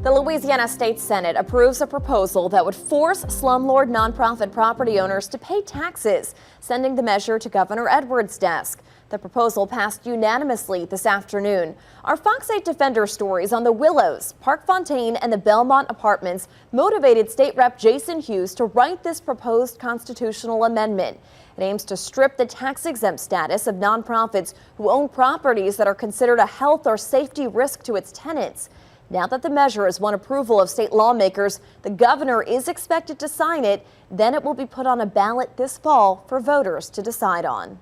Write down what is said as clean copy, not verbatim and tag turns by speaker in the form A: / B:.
A: The Louisiana State Senate approves a proposal that would force slumlord nonprofit property owners to pay taxes, sending the measure to Governor Edwards' desk. The proposal passed unanimously this afternoon. Our Fox 8 Defender stories on the Willows, Park Fontaine, and the Belmont Apartments motivated State Rep Jason Hughes to write this proposed constitutional amendment. It aims to strip the tax-exempt status of nonprofits who own properties that are considered a health or safety risk to its tenants. Now that the measure has won approval of state lawmakers, the governor is expected to sign it. Then it will be put on a ballot this fall for voters to decide on.